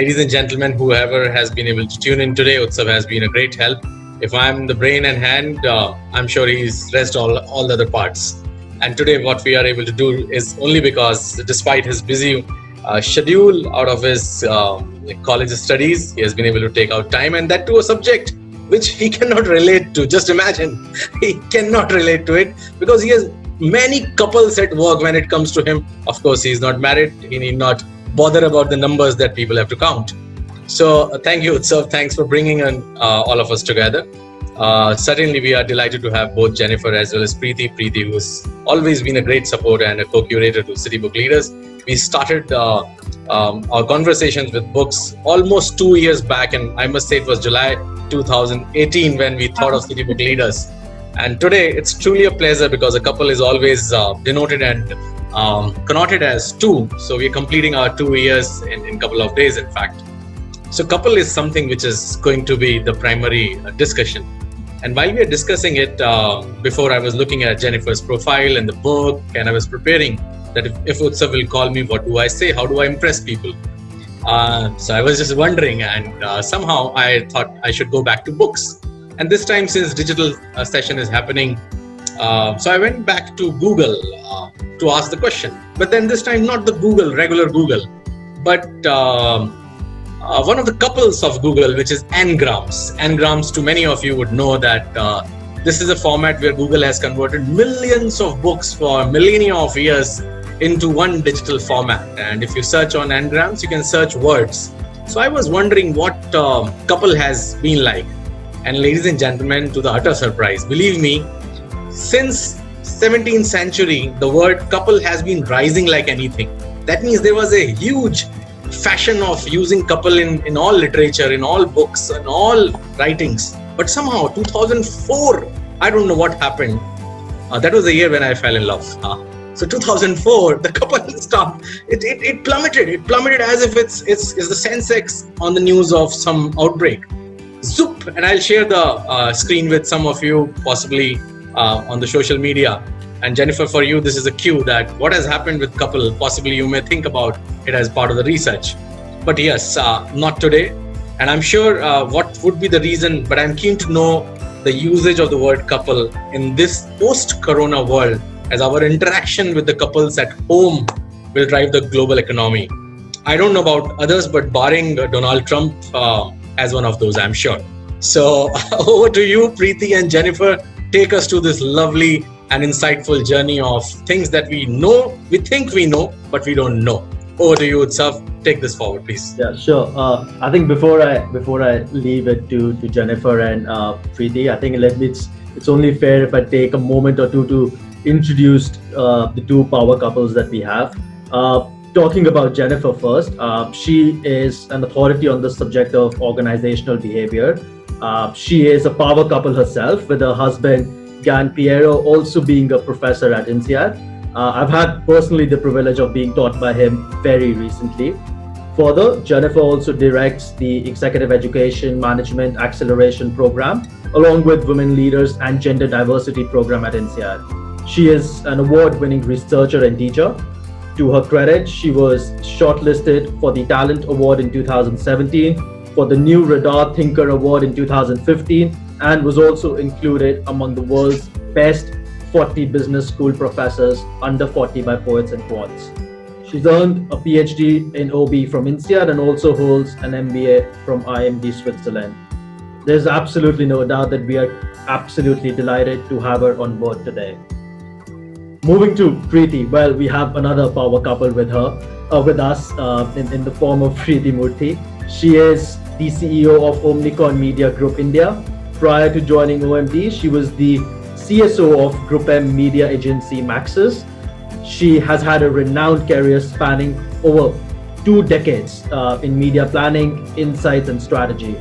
Ladies and gentlemen, whoever has been able to tune in today, Utsav has been a great help. If I'm the brain and hand, I'm sure he's rest all the other parts. And today what we are able to do is only because, despite his busy schedule out of his college studies, he has been able to take out time, and that to a subject which he cannot relate to. Just imagine, he cannot relate to it because he has many couples at work when it comes to him. Of course, he is not married. He need not bother about the numbers that people have to count. So thank you, Utsav. Thanks for bringing all of us together. Certainly, we are delighted to have both Jennifer as well as Priti. Priti, who has always been a great support and a co-curator to City Book Leaders. We started our conversations with books almost 2 years back, and I must say it was July 2018 when we thought of City Book Leaders. And today, it's truly a pleasure because a couple is always denoted and connoted as two. So we're completing our 2 years in a couple of days, in fact. So couple is something which is going to be the primary discussion. And while we are discussing it, before I was looking at Jennifer's profile and the book, and I was preparing that if Utsav will call me, what do I say? How do I impress people? So I was just wondering, and somehow I thought I should go back to books. And this time, since digital session is happening, so I went back to Google to ask the question. But then this time, not the regular Google, but one of the couples of Google, which is Ngrams. Ngrams, to many of you would know that this is a format where Google has converted millions of books for millennia of years into one digital format. And if you search on Ngrams, you can search words. So I was wondering what couple has been like. And ladies and gentlemen, to the utter surprise, believe me, since 17th century, the word couple has been rising like anything. That means there was a huge fashion of using couple in all literature, in all books, in all writings. But somehow 2004, I don't know what happened. That was the year when I fell in love. So 2004, the couple stopped. It plummeted. It plummeted as if it's the Sensex on the news of some outbreak. Zoop! And I'll share the screen with some of you, possibly on the social media. And Jennifer, for you, this is a cue that what has happened with couple, possibly you may think about it as part of the research. But yes, not today. And I'm sure what would be the reason, but I'm keen to know the usage of the word couple in this post-corona world, as our interaction with the couples at home will drive the global economy. I don't know about others, but barring Donald Trump as one of those, I'm sure. So over to you, Priti and Jennifer. Take us to this lovely and insightful journey of things that we know, we think we know, but we don't know. Over to you, Utsav. Take this forward, please. Yeah, sure. I think before I leave it to Jennifer and Priti, I think it's only fair if I take a moment or two to introduce the two power couples that we have. Talking about Jennifer first, she is an authority on the subject of organizational behavior. She is a power couple herself, with her husband Gian Piero also being a professor at INSEAD. I've had personally the privilege of being taught by him very recently. Further, Jennifer also directs the Executive Education Management Acceleration Program, along with Women Leaders and Gender Diversity Program at INSEAD. She is an award-winning researcher and teacher. To her credit, she was shortlisted for the Talent Award in 2017, for the New Radar Thinker Award in 2015, and was also included among the world's best 40 business school professors under 40 by Poets and Quants. She's earned a PhD in OB from INSEAD and also holds an MBA from IMD Switzerland. There's absolutely no doubt that we are absolutely delighted to have her on board today. Moving to Priti, well, we have another power couple with us in the form of Priti Murthy. She is the CEO of Omnicon Media Group India. Prior to joining OMD, she was the CSO of Group M media agency Maxis. She has had a renowned career spanning over 2 decades in media planning, insights, and strategy.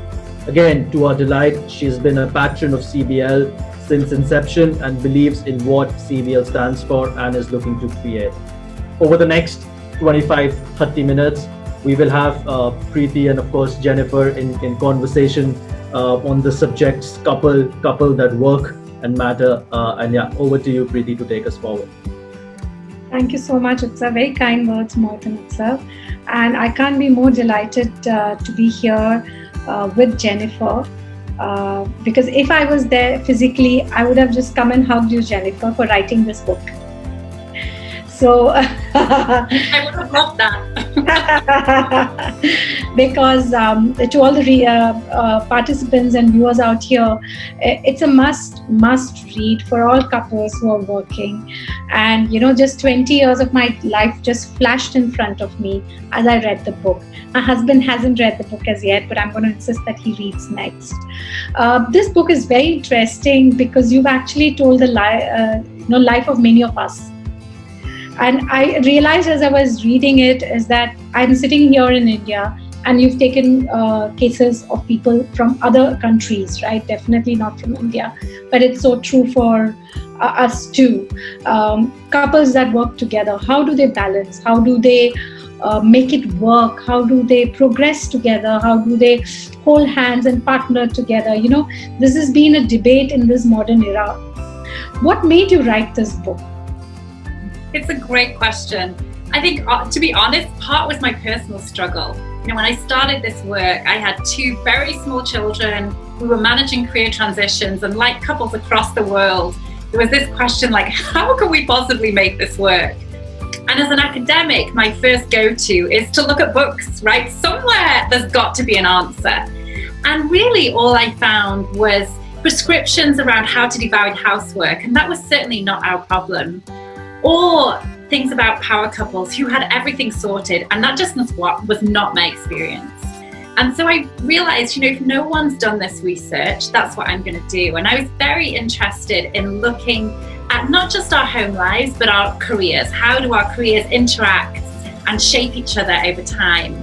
Again, to our delight, she has been a patron of CBL since inception and believes in what CBL stands for and is looking to create. Over the next 25-30 minutes, we will have Priti and of course Jennifer in conversation on the subjects couple that work and matter. And yeah, over to you, Priti, to take us forward. Thank you so much, Utsav. Very kind words, Mohit and Utsav. And I can't be more delighted to be here with Jennifer. Because if I was there physically, I would have just come and hugged you, Jennifer, for writing this book. So I would have loved that. Because to all the participants and viewers out here, it's a must read for all couples who are working. And just 20 years of my life just flashed in front of me as I read the book. My husband hasn't read the book as yet, but I'm going to insist that he reads next. This book is very interesting because you've actually told the life of many of us. And I realized as I was reading it is that I'm sitting here in India and you've taken cases of people from other countries, right? Definitely not from India, but it's so true for us too. Couples that work together, how do they balance? How do they make it work? How do they progress together? How do they hold hands and partner together? This has been a debate in this modern era. What made you write this book? It's a great question. I think, to be honest, part was my personal struggle. When I started this work, I had 2 very small children. We were managing career transitions, and like couples across the world, there was this question like, how can we possibly make this work? And as an academic, my first go-to is to look at books, right? Somewhere there's got to be an answer. And really all I found was prescriptions around how to divide housework, and that was certainly not our problem. Or things about power couples who had everything sorted, and that just was not my experience. And so I realized, if no one's done this research, that's what I'm going to do. And I was very interested in looking at not just our home lives, but our careers. How do our careers interact and shape each other over time?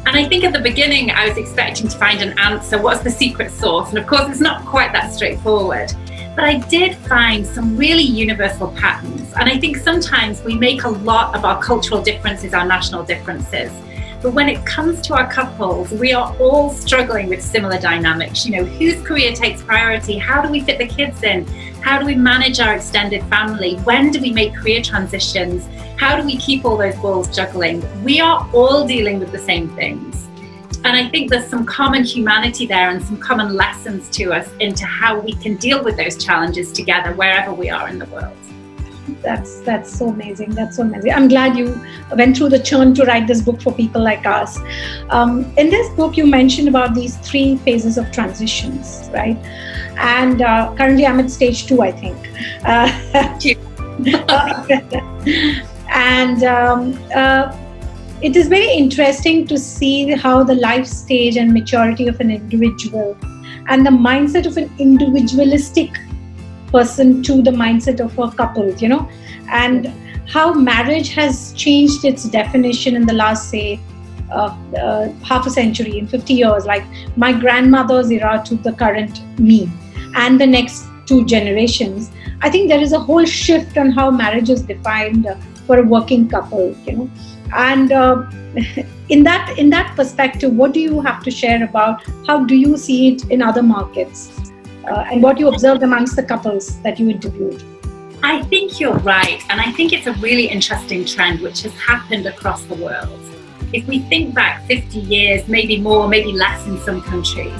And I think at the beginning, I was expecting to find an answer. What's the secret sauce? And of course, it's not quite that straightforward. But I did find some really universal patterns. And I think sometimes we make a lot of our cultural differences our national differences. But when it comes to our couples, we are all struggling with similar dynamics. Whose career takes priority? How do we fit the kids in? How do we manage our extended family? When do we make career transitions? How do we keep all those balls juggling? We are all dealing with the same things. And I think there's some common humanity there and some common lessons to us into how we can deal with those challenges together wherever we are in the world. That's so amazing. That's so amazing. I'm glad you went through the churn to write this book for people like us. In this book, you mentioned about these 3 phases of transitions, right? And currently I'm at stage 2, I think. And it is very interesting to see how the life stage and maturity of an individual and the mindset of an individualistic person to the mindset of a couple, and how marriage has changed its definition in the last, say, half a century, in 50 years, like my grandmother's era to the current me and the next 2 generations. I think there is a whole shift on how marriage is defined for a working couple, And in that perspective, what do you have to share about how do you see it in other markets and what you observed amongst the couples that you interviewed? I think you're right. And I think it's a really interesting trend which has happened across the world. If we think back 50 years, maybe more, maybe less in some countries,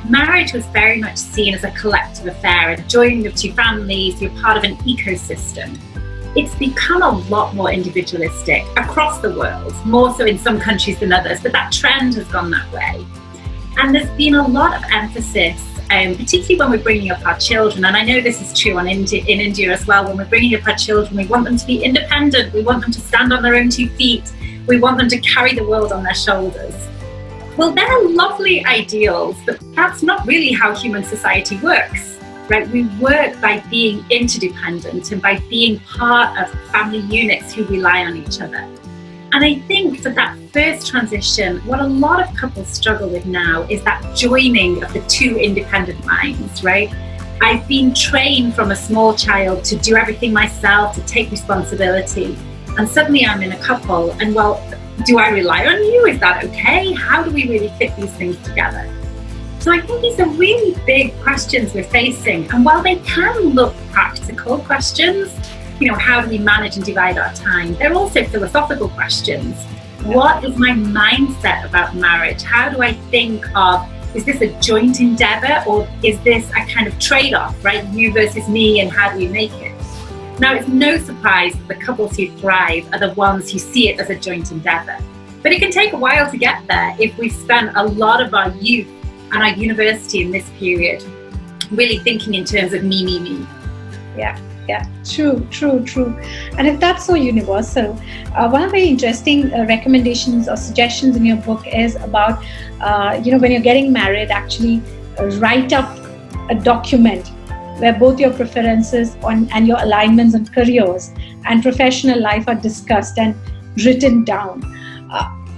marriage was very much seen as a collective affair, a joining of 2 families, you're part of an ecosystem. It's become a lot more individualistic across the world, more so in some countries than others, but that trend has gone that way. And there's been a lot of emphasis, particularly when we're bringing up our children, and I know this is true in India as well, when we're bringing up our children, we want them to be independent, we want them to stand on their own 2 feet, we want them to carry the world on their shoulders. Well, they're lovely ideals, but that's not really how human society works. Right? We work by being interdependent and by being part of family units who rely on each other. And I think for that first transition, what a lot of couples struggle with now is that joining of the 2 independent minds, right? I've been trained from a small child to do everything myself, to take responsibility. And suddenly I'm in a couple and, well, do I rely on you? Is that okay? How do we really fit these things together? So I think these are really big questions we're facing. And while they can look practical questions, how do we manage and divide our time? They're also philosophical questions. What is my mindset about marriage? How do I think of, is this a joint endeavor or is this a kind of trade-off, right? You versus me, and how do we make it? Now, it's no surprise that the couples who thrive are the ones who see it as a joint endeavor. But it can take a while to get there if we've spent a lot of our youth and our university in this period really thinking in terms of me, me, me. Yeah, true. And if that's so universal, one of the interesting recommendations or suggestions in your book is about, when you're getting married, actually write up a document where both your preferences and your alignments on careers and professional life are discussed and written down.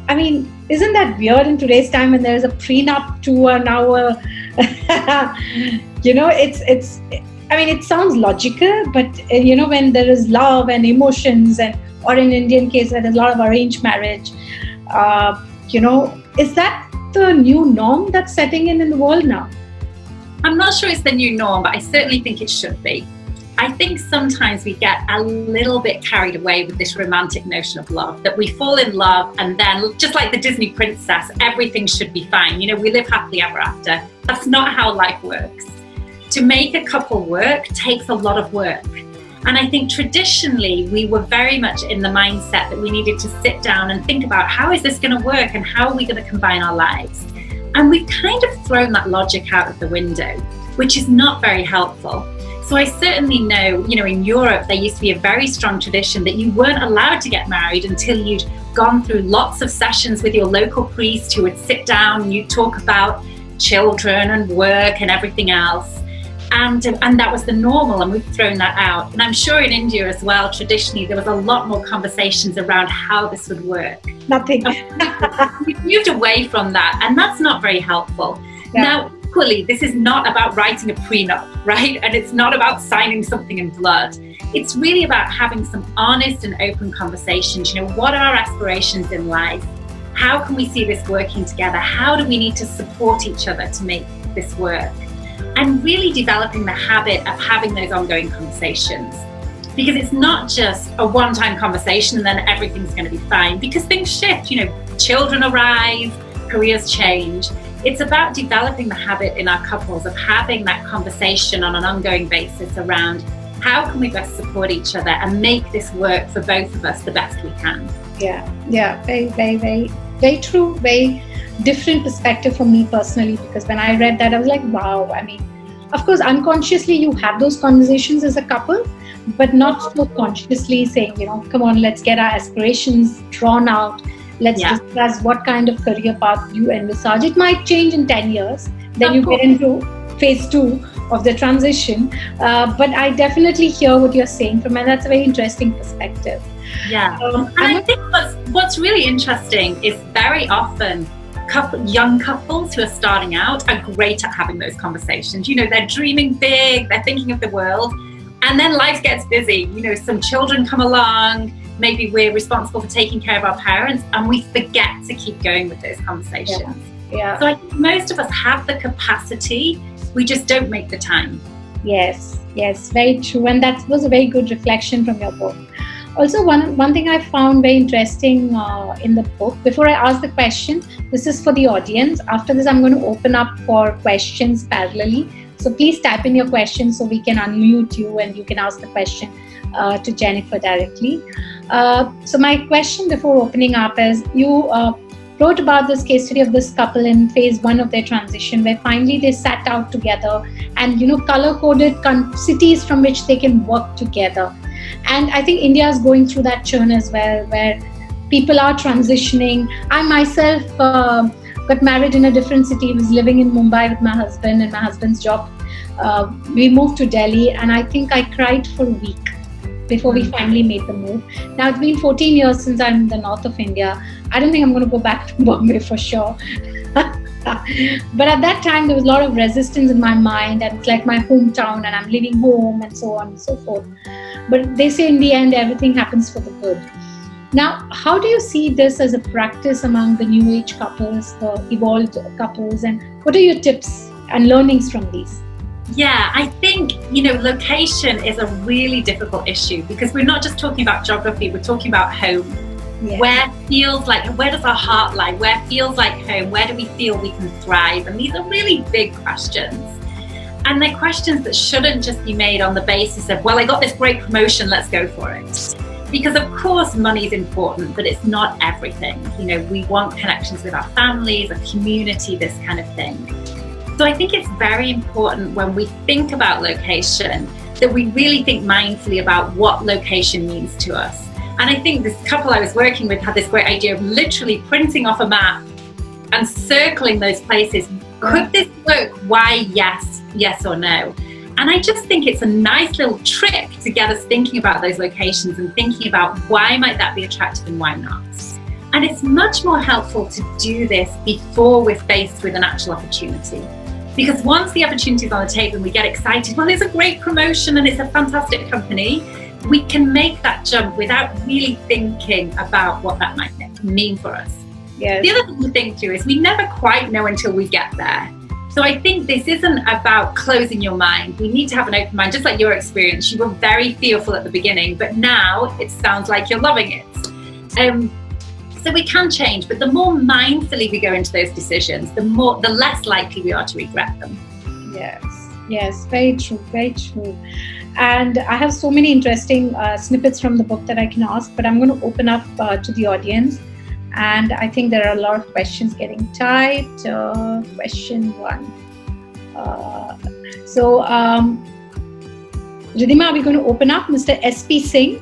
I mean, isn't that weird in today's time when there's a prenup to now? It sounds logical, but when there is love and emotions, or in Indian case, there's a lot of arranged marriage. Is that the new norm that's setting in the world now? I'm not sure it's the new norm, but I certainly think it should be. I think sometimes we get a little bit carried away with this romantic notion of love, that we fall in love and then, just like the Disney princess, everything should be fine. We live happily ever after. That's not how life works. To make a couple work takes a lot of work. And I think traditionally we were very much in the mindset that we needed to sit down and think about, how is this going to work and how are we going to combine our lives? And we've kind of thrown that logic out of the window, which is not very helpful. So I certainly know, in Europe, there used to be a very strong tradition that you weren't allowed to get married until you'd gone through lots of sessions with your local priest, who would sit down and you'd talk about children and work and everything else. And that was the normal, and we've thrown that out. And I'm sure in India as well, traditionally, there was a lot more conversations around how this would work. Nothing. We've moved away from that, and that's not very helpful. Yeah. Now, equally, this is not about writing a prenup, right? And it's not about signing something in blood. It's really about having some honest and open conversations. What are our aspirations in life? How can we see this working together? How do we need to support each other to make this work? And really developing the habit of having those ongoing conversations. Because it's not just a one-time conversation and then everything's going to be fine, because things shift, children arrive, careers change. It's about developing the habit in our couples of having that conversation on an ongoing basis around how can we best support each other and make this work for both of us the best we can. Yeah, very, very, very, very true, very different perspective for me personally, because when I read that, I was like, wow. I mean, of course, unconsciously you have those conversations as a couple, but not so consciously saying, come on, let's get our aspirations drawn out. Let's discuss what kind of career path you envisage. It might change in 10 years. Then you get into phase 2 of the transition. But I definitely hear what you're saying from, and that's a very interesting perspective. Yeah. And I think what's really interesting is very often young couples who are starting out are great at having those conversations. They're dreaming big, they're thinking of the world, and then life gets busy. Some children come along, maybe we're responsible for taking care of our parents, and we forget to keep going with those conversations. Yeah. So I think most of us have the capacity, we just don't make the time. Yes, very true. And that was a very good reflection from your book. Also, one thing I found very interesting in the book, before I ask the question, this is for the audience. After this, I'm going to open up for questions parallelly. So please type in your questions so we can unmute you and you can ask the question to Jennifer directly. So my question before opening up is, you wrote about this case study of this couple in phase 1 of their transition, where finally they sat out together and, color-coded cities from which they can work together. And I think India is going through that churn as well, where people are transitioning. I myself got married in a different city. I was living in Mumbai with my husband and my husband's job. We moved to Delhi, and I think I cried for a week before we finally made the move. Now, it's been 14 years since I'm in the north of India. I don't think I'm going to go back to Bombay for sure. But at that time, there was a lot of resistance in my mind, and it's like my hometown, and I'm leaving home, and so on and so forth. But they say in the end, everything happens for the good. Now, how do you see this as a practice among the new age couples, the evolved couples, and what are your tips and learnings from these? Yeah, I think, location is a really difficult issue, because we're not just talking about geography, we're talking about home. Yeah. Where does our heart lie? Where feels like home? Where do we feel we can thrive? And these are really big questions. And they're questions that shouldn't just be made on the basis of, well, I got this great promotion, let's go for it. Because of course money is important, but it's not everything. You know, we want connections with our families, a community, this kind of thing. So I think it's very important when we think about location that we really think mindfully about what location means to us. And I think this couple I was working with had this great idea of literally printing off a map and circling those places. Could this work? Why yes, yes or no? And I just think it's a nice little trick to get us thinking about those locations and thinking about why might that be attractive and why not. And it's much more helpful to do this before we're faced with an actual opportunity. Because once the opportunity is on the table and we get excited, well, it's a great promotion and it's a fantastic company, we can make that jump without really thinking about what that might mean for us. Yes. The other thing to think too is we never quite know until we get there. So I think this isn't about closing your mind. We need to have an open mind, just like your experience. You were very fearful at the beginning, but now it sounds like you're loving it. So we can change, but the more mindfully we go into those decisions, the less likely we are to regret them. Yes, very true, very true. And I have so many interesting snippets from the book that I can ask, but I'm going to open up to the audience. And I think there are a lot of questions getting typed. Question 1. Ridhima, are we going to open up? Mr. SP Singh?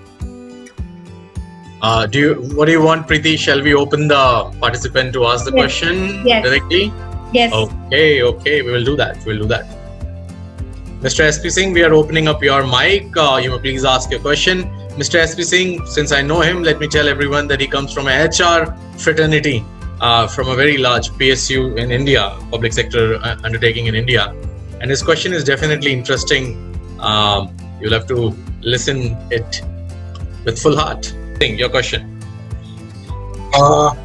What do you want, Priti? Shall we open the participant to ask the question directly? Yes. Okay, we will do that. Mr. SP Singh, we are opening up your mic. You may please ask your question. Mr. SP Singh, since I know him, let me tell everyone that he comes from a HR fraternity from a very large PSU in India, public sector undertaking in India. And his question is definitely interesting. You'll have to listen it with full heart. Your question. I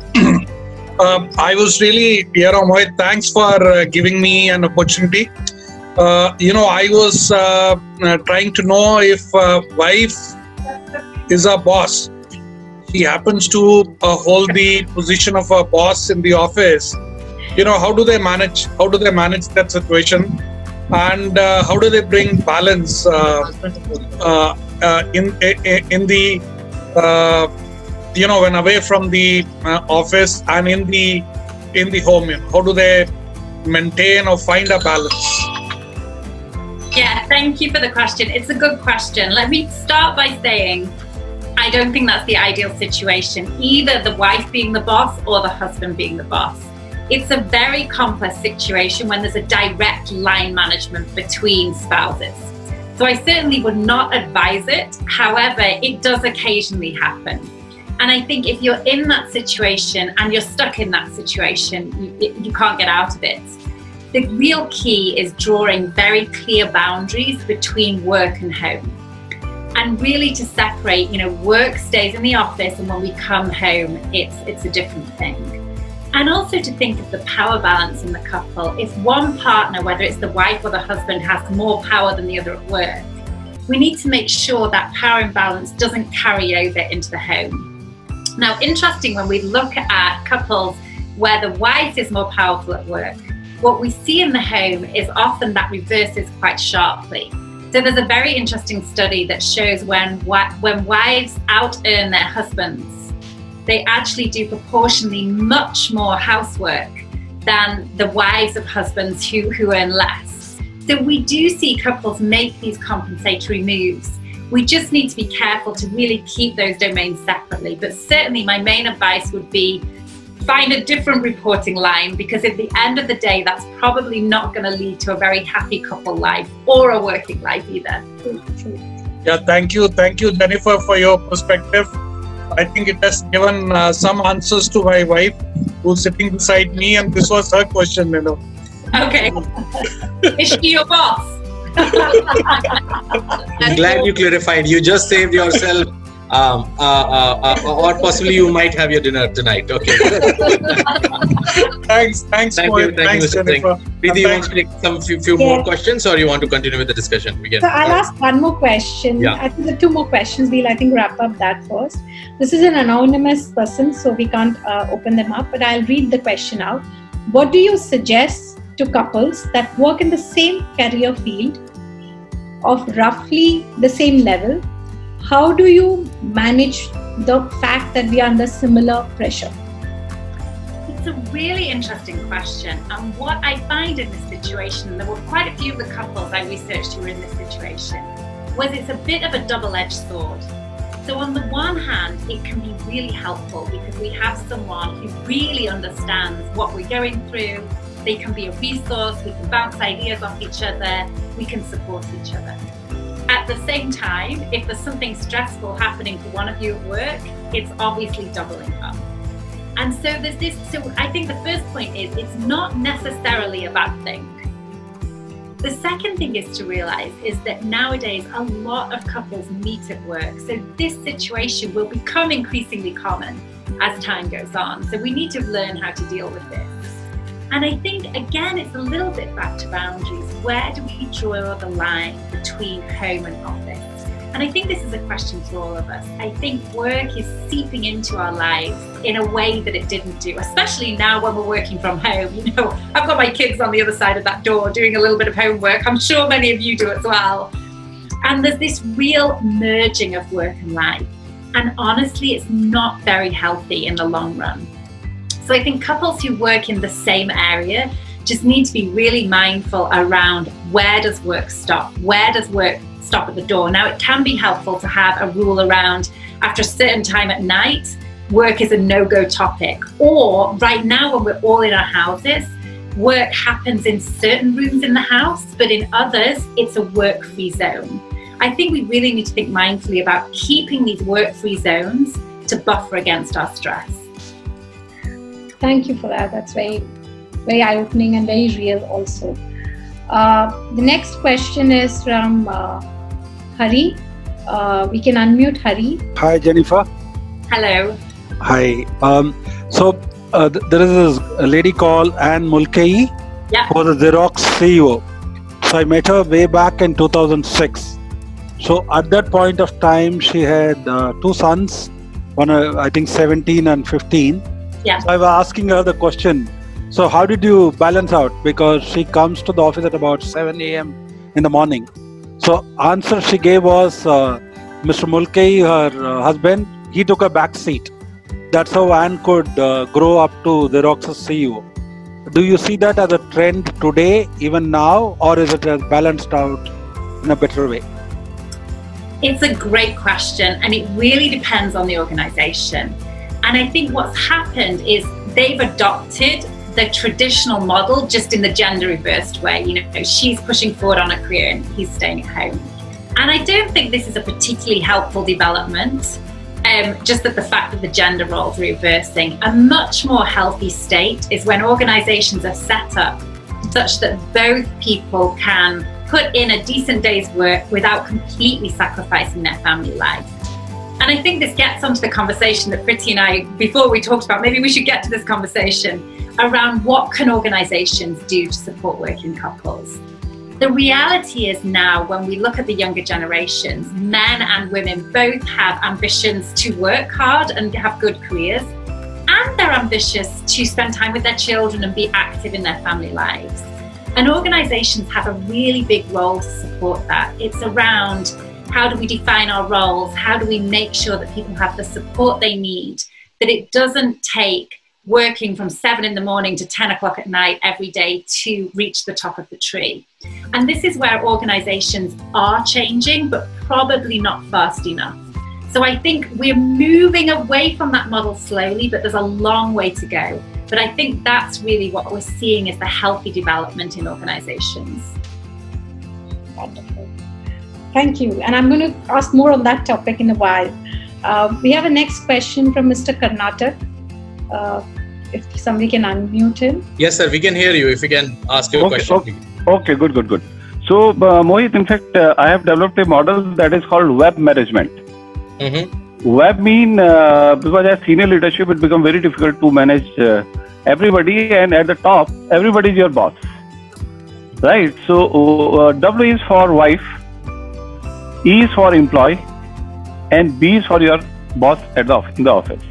was really, Mohit, thanks for giving me an opportunity. I was trying to know if wife is a boss. She happens to hold the position of a boss in the office. How do they manage? How do they manage that situation? And how do they bring balance in the when away from the office and in the home? How do they maintain or find a balance? Yeah, thank you for the question. It's a good question. Let me start by saying I don't think that's the ideal situation, either the wife being the boss or the husband being the boss. It's a very complex situation when there's a direct line management between spouses. So I certainly would not advise it. However, it does occasionally happen. And I think if you're in that situation and you're stuck in that situation, you can't get out of it. The real key is drawing very clear boundaries between work and home. And really to separate, work stays in the office and when we come home, it's a different thing. And also to think of the power balance in the couple. If one partner, whether it's the wife or the husband, has more power than the other at work, we need to make sure that power imbalance doesn't carry over into the home. Now, interesting, when we look at couples where the wife is more powerful at work, what we see in the home is often that reverses quite sharply. So there's a very interesting study that shows when wives out-earn their husbands, they actually do proportionally much more housework than the wives of husbands who earn less. So we do see couples make these compensatory moves. We just need to be careful to really keep those domains separately. But certainly my main advice would be find a different reporting line, because at the end of the day, that's probably not going to lead to a very happy couple life or a working life either. Yeah, thank you, Jennifer, for your perspective. I think it has given some answers to my wife who's sitting beside me, and this was her question, Okay. Is she your boss? I'm glad you clarified. You just saved yourself or possibly you might have your dinner tonight. Okay. Thanks, Mohit. Thank you, Jennifer. Priti, you want to take some few more questions, or you want to continue with the discussion? So I'll ask one more question. Yeah. I think the two more questions. We'll, I think, wrap up that first. This is an anonymous person, so we can't open them up, but I'll read the question out. What do you suggest to couples that work in the same career field of roughly the same level? How do you manage the fact that we are under similar pressure? It's a really interesting question. And what I find in this situation, and there were quite a few of the couples I researched who were in this situation, was it's a bit of a double-edged sword. So on the one hand, it can be really helpful because we have someone who really understands what we're going through. They can be a resource, we can bounce ideas off each other, we can support each other. At the same time, if there's something stressful happening for one of you at work, it's obviously doubling up. And so there's this, so I think the first point is it's not necessarily a bad thing. The second thing is to realize is that nowadays a lot of couples meet at work. So this situation will become increasingly common as time goes on. So we need to learn how to deal with this. And I think, again, it's a little bit back to boundaries. Where do we draw the line between home and office? And I think this is a question for all of us. I think work is seeping into our lives in a way that it didn't do, especially now when we're working from home. You know, I've got my kids on the other side of that door doing a little bit of homework. I'm sure many of you do as well. And there's this real merging of work and life. And honestly, it's not very healthy in the long run. So I think couples who work in the same area just need to be really mindful around where does work stop? Where does work stop at the door? Now, it can be helpful to have a rule around after a certain time at night, work is a no-go topic. Or right now when we're all in our houses, work happens in certain rooms in the house, but in others, it's a work-free zone. I think we really need to think mindfully about keeping these work-free zones to buffer against our stress. Thank you for that. That's very, very eye-opening and very real also. The next question is from Hari. We can unmute Hari. Hi, Jennifer. Hello. Hi. There is a lady called Anne Mulcahy, who was a Xerox CEO. So I met her way back in 2006. So at that point of time, she had two sons, one I think 17 and 15. Yeah. So I was asking her the question, so how did you balance out? Because she comes to the office at about 7 a.m. in the morning. So answer she gave was, Mr. Mulcahy, her husband, he took a back seat. That's how Anne could grow up to Xerox's CEO. Do you see that as a trend today, even now, or is it balanced out in a better way? It's a great question, and it really depends on the organization. And I think what's happened is they've adopted the traditional model just in the gender reversed way. You know, she's pushing forward on a career and he's staying at home. And I don't think this is a particularly helpful development, just that the fact that the gender roles are reversing. A much more healthy state is when organizations are set up such that both people can put in a decent day's work without completely sacrificing their family life. And I think this gets onto the conversation that Priti and I, before we talked about, maybe we should get to this conversation around what can organizations do to support working couples. The reality is now, when we look at the younger generations, men and women both have ambitions to work hard and have good careers, and they're ambitious to spend time with their children and be active in their family lives. And organizations have a really big role to support that. It's around how do we define our roles? How do we make sure that people have the support they need? That it doesn't take working from 7 in the morning to 10 o'clock at night every day to reach the top of the tree. And this is where organizations are changing, but probably not fast enough. So I think we're moving away from that model slowly, but there's a long way to go. But I think that's really what we're seeing is the healthy development in organizations. Wonderful. Thank you. And I'm going to ask more on that topic in a while. We have a next question from Mr. Karnatak. If somebody can unmute him. Yes, sir. We can hear you. If you can ask your question. Okay, good. So, Mohit, in fact, I have developed a model that is called web management. Web mean because as senior leadership, it becomes very difficult to manage everybody, and at the top, everybody is your boss, right? So W is for wife, E is for employee, and B is for your boss in the office.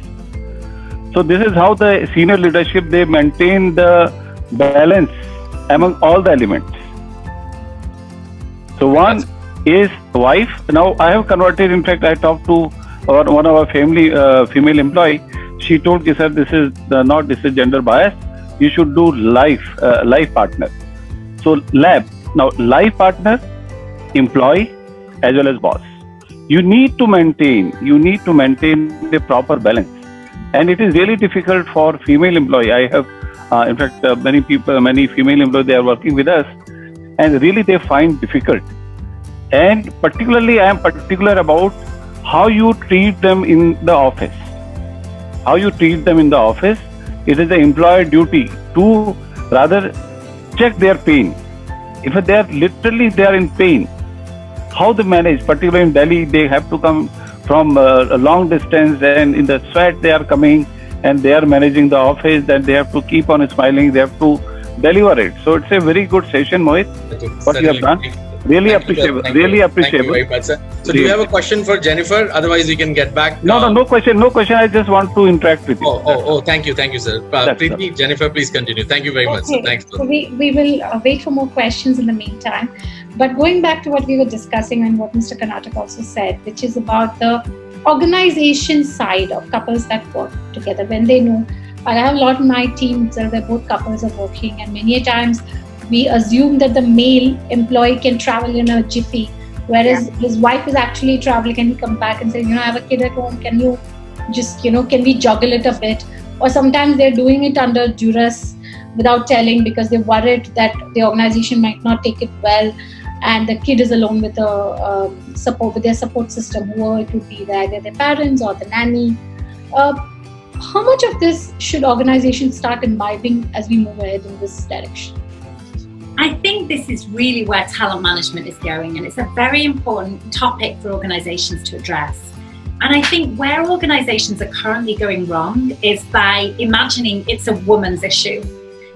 So this is how the senior leadership, they maintain the balance among all the elements. So one is wife. Now I have converted. In fact, I talked to one of our female employee. She told me, sir, this is gender bias. You should do life partner. So lab. Now life partner, employee, as well as boss. You need to maintain the proper balance, and it is really difficult for female employee. I have, in fact, many female employees, they are working with us, and really they find difficult. And particularly, I am particular about how you treat them in the office. How you treat them in the office, it is the employer duty to rather check their pain. If they are in pain, how they manage, particularly in Delhi, they have to come from a long distance, and in the sweat they are coming, and they are managing the office, then they have to keep on smiling, they have to deliver it. So it's a very good session, Mohit, what you have done. Really appreciable. Really appreciable. Thank you very much, sir. So do you have a question for Jennifer? Otherwise, we can get back. No question. I just want to interact with you. Thank you, sir. Priti, Jennifer, please continue. Thank you very much, sir. Thanks. So we will wait for more questions in the meantime. But going back to what we were discussing and what Mr. Karnataka also said, which is about the organization side of couples that work together. When they know, I have a lot in my team, so they're both couples are working, and many a times we assume that the male employee can travel in a jiffy, whereas his wife is actually traveling. Can he come back and say, I have a kid at home, can you just, can we juggle it a bit? Or sometimes they're doing it under duress without telling, because they're worried that the organization might not take it well, and the kid is alone with their support system, whoever it would be, either their parents or the nanny. How much of this should organizations start imbibing as we move ahead in this direction? I think this is really where talent management is going, and it's a very important topic for organizations to address. And I think where organizations are currently going wrong is by imagining it's a woman's issue.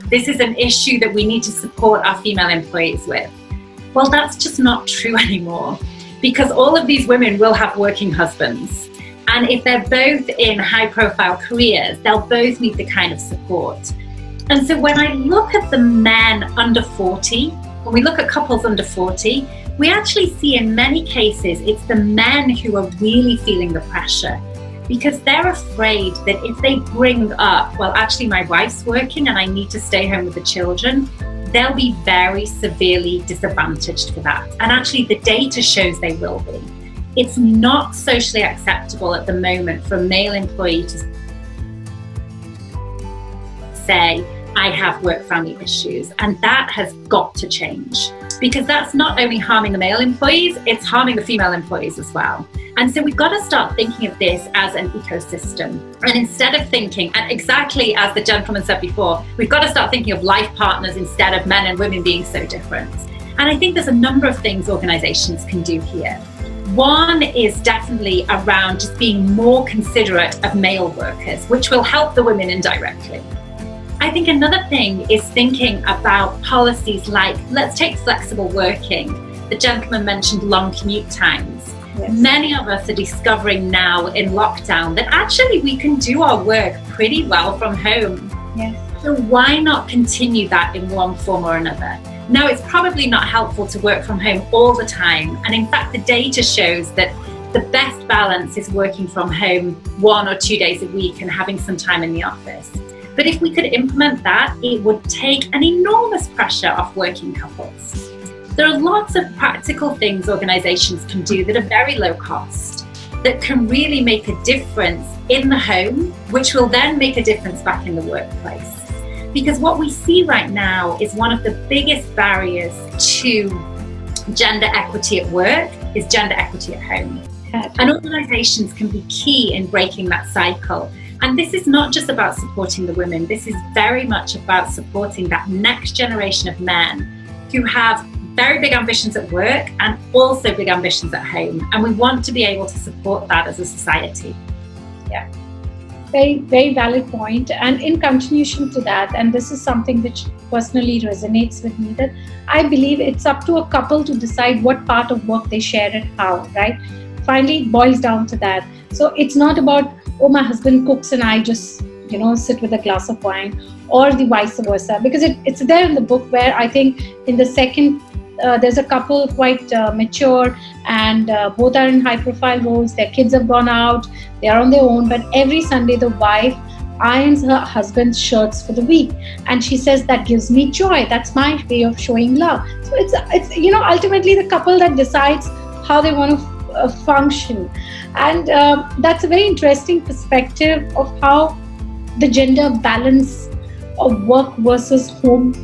This is an issue that we need to support our female employees with. Well, that's just not true anymore, because all of these women will have working husbands. And if they're both in high-profile careers, they'll both need the kind of support. And so when I look at the men under 40, when we look at couples under 40, we actually see in many cases it's the men who are really feeling the pressure, because they're afraid that if they bring up, well, actually my wife's working and I need to stay home with the children, they'll be very severely disadvantaged for that. And actually the data shows they will be. It's not socially acceptable at the moment for a male employee to say, I have work-family issues, and that has got to change, because that's not only harming the male employees, it's harming the female employees as well. And so we've got to start thinking of this as an ecosystem. And instead of thinking, and exactly as the gentleman said before, we've got to start thinking of life partners instead of men and women being so different. And I think there's a number of things organizations can do here. One is definitely around just being more considerate of male workers, which will help the women indirectly. I think another thing is thinking about policies like, let's take flexible working. The gentleman mentioned long commute times. Yes. Many of us are discovering now in lockdown that actually we can do our work pretty well from home. Yes. So why not continue that in one form or another? Now, it's probably not helpful to work from home all the time. And in fact, the data shows that the best balance is working from home 1 or 2 days a week and having some time in the office. But if we could implement that, it would take an enormous pressure off working couples. There are lots of practical things organizations can do that are very low cost, that can really make a difference in the home, which will then make a difference back in the workplace. Because what we see right now is one of the biggest barriers to gender equity at work is gender equity at home. And organizations can be key in breaking that cycle. And this is not just about supporting the women, this is very much about supporting that next generation of men who have very big ambitions at work and also big ambitions at home. And we want to be able to support that as a society. Yeah. Very, very valid point. And in continuation to that, and this is something which personally resonates with me, that I believe it's up to a couple to decide what part of work they share and how, right? Finally, it boils down to that. So it's not about, oh, my husband cooks and I just, sit with a glass of wine, or the vice versa. Because it's there in the book where I think in the second, there's a couple quite mature and both are in high profile roles. Their kids have gone out, they are on their own, but every Sunday the wife irons her husband's shirts for the week, and she says, that gives me joy, that's my way of showing love. So it's ultimately the couple that decides how they want to function. And that's a very interesting perspective of how the gender balance of work versus home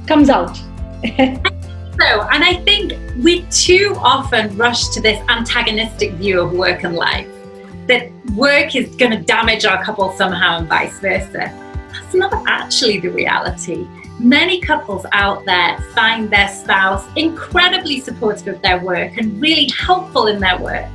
comes out. And I think we too often rush to this antagonistic view of work and life, that work is going to damage our couple somehow and vice versa. That's not actually the reality. Many couples out there find their spouse incredibly supportive of their work and really helpful in their work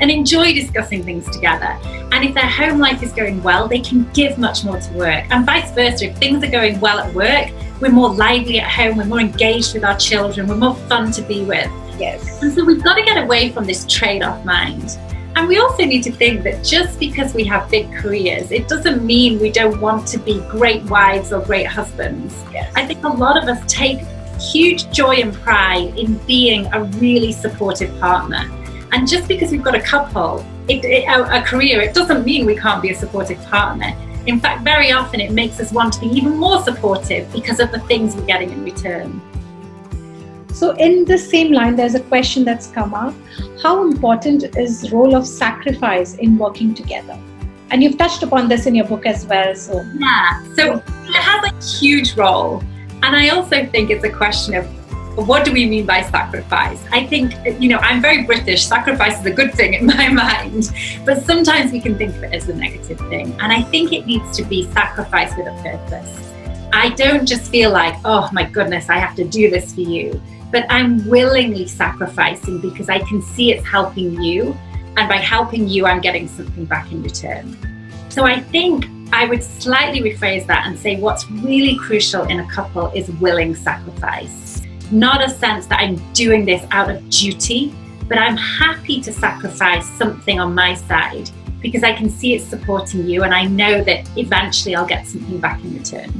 and enjoy discussing things together. And if their home life is going well, they can give much more to work. And vice versa, if things are going well at work, we're more lively at home, we're more engaged with our children, we're more fun to be with. Yes. And so we've got to get away from this trade-off mind. And we also need to think that just because we have big careers, it doesn't mean we don't want to be great wives or great husbands. Yes. I think a lot of us take huge joy and pride in being a really supportive partner. And just because we've got a couple, a career, it doesn't mean we can't be a supportive partner. In fact, very often it makes us want to be even more supportive because of the things we're getting in return. So in the same line, there's a question that's come up. How important is the role of sacrifice in working together? And you've touched upon this in your book as well. So it has a huge role. And I also think it's a question of, what do we mean by sacrifice? I think, I'm very British. Sacrifice is a good thing in my mind, but sometimes we can think of it as a negative thing. And I think it needs to be sacrifice with a purpose. I don't just feel like, oh my goodness, I have to do this for you, but I'm willingly sacrificing because I can see it's helping you. And by helping you, I'm getting something back in return. So I think I would slightly rephrase that and say what's really crucial in a couple is willing sacrifice. Not a sense that I'm doing this out of duty, but I'm happy to sacrifice something on my side because I can see it's supporting you and I know that eventually I'll get something back in return.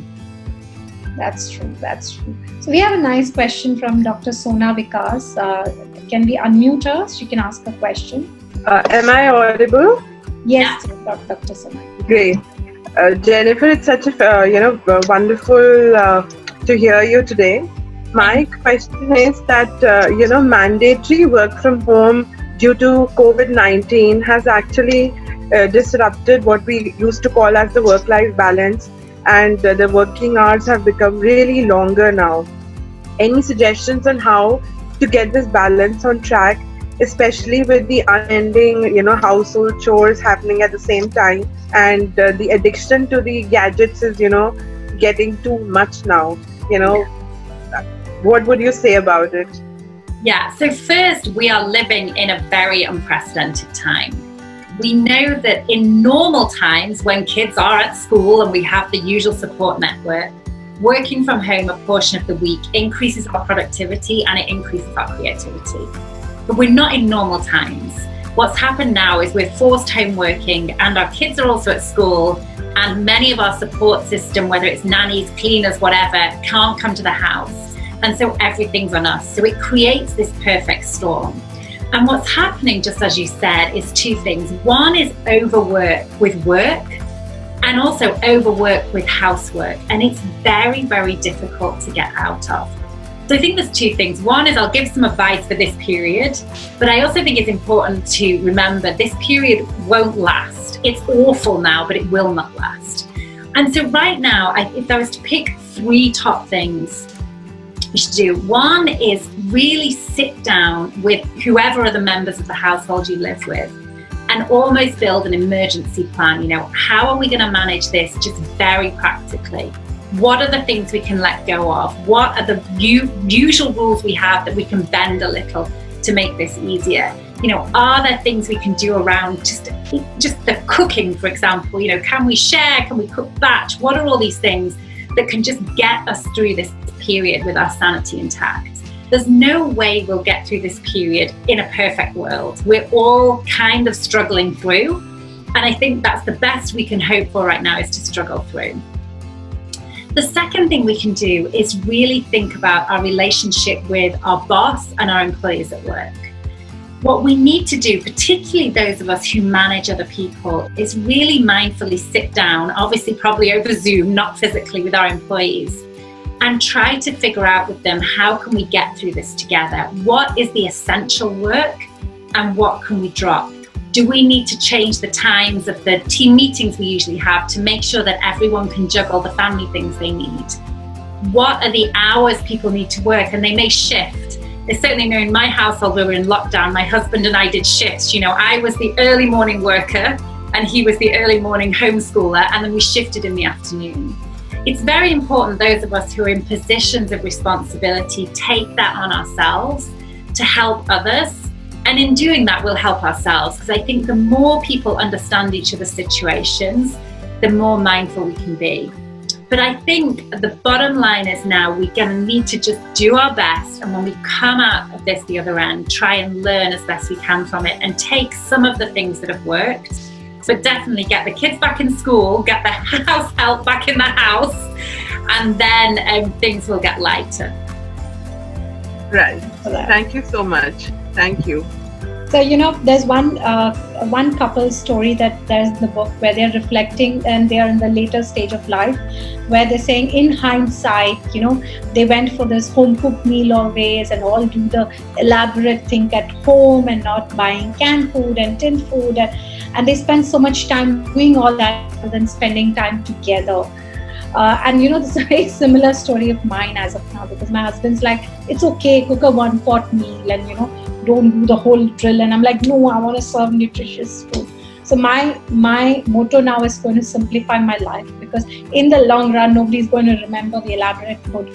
That's true, that's true. So we have a nice question from Dr. Sona Vikas. Can we unmute her? She can ask a question. Am I audible? Yes, Dr. Sona. Great. Jennifer, it's such a wonderful to hear you today. My question is that, mandatory work from home due to COVID-19 has actually disrupted what we used to call as the work-life balance, and the working hours have become really longer now. Any suggestions on how to get this balance on track, especially with the unending, household chores happening at the same time, and the addiction to the gadgets is, getting too much now, What would you say about it? Yeah, so first, we are living in a very unprecedented time. We know that in normal times, when kids are at school and we have the usual support network, working from home a portion of the week increases our productivity and it increases our creativity. But we're not in normal times. What's happened now is we're forced home working and our kids are also at school, and many of our support system, whether it's nannies, cleaners, whatever, can't come to the house. And so everything's on us. So it creates this perfect storm. And what's happening, just as you said, is two things. One is overwork with work and also overwork with housework. And it's very, very difficult to get out of. So I think there's two things. One is I'll give some advice for this period, but I also think it's important to remember this period won't last. It's awful now, but it will not last. And so right now, if I was to pick 3 top things you should do. One is really sit down with whoever are the members of the household you live with and almost build an emergency plan. How are we going to manage this just very practically? What are the things we can let go of? What are the usual rules we have that we can bend a little to make this easier? Are there things we can do around just the cooking, for example? Can we share? Can we cook batch? What are all these things that can just get us through this period with our sanity intact? There's no way we'll get through this period in a perfect world. We're all kind of struggling through. And I think that's the best we can hope for right now, is to struggle through. The second thing we can do is really think about our relationship with our boss and our employees at work. What we need to do, particularly those of us who manage other people, is really mindfully sit down, obviously probably over Zoom, not physically, with our employees, and try to figure out with them, how can we get through this together? What is the essential work and what can we drop? Do we need to change the times of the team meetings we usually have to make sure that everyone can juggle the family things they need? What are the hours people need to work? And they may shift. They certainly know in my household, we were in lockdown, my husband and I did shifts. I was the early morning worker and he was the early morning homeschooler, and then we shifted in the afternoon. It's very important those of us who are in positions of responsibility take that on ourselves to help others. And in doing that, we'll help ourselves, because I think the more people understand each other's situations, the more mindful we can be. But I think the bottom line is now we're going to need to just do our best. And when we come out of this the other end, try and learn as best we can from it and take some of the things that have worked. But definitely get the kids back in school, get the house help back in the house, and then things will get lighter. Right. Thank you so much. Thank you. So, there's one couple story that there's in the book where they're reflecting, and they are in the later stage of life, where they're saying in hindsight, they went for this home cooked meal always and all do the elaborate thing at home and not buying canned food and tin food. And they spend so much time doing all that rather than spending time together. This is a very similar story of mine as of now, because my husband's like, it's okay, cook a one-pot meal and, don't do the whole drill. And I'm like, no, I want to serve nutritious food. So my motto now is going to simplify my life, because in the long run, nobody's going to remember the elaborate food.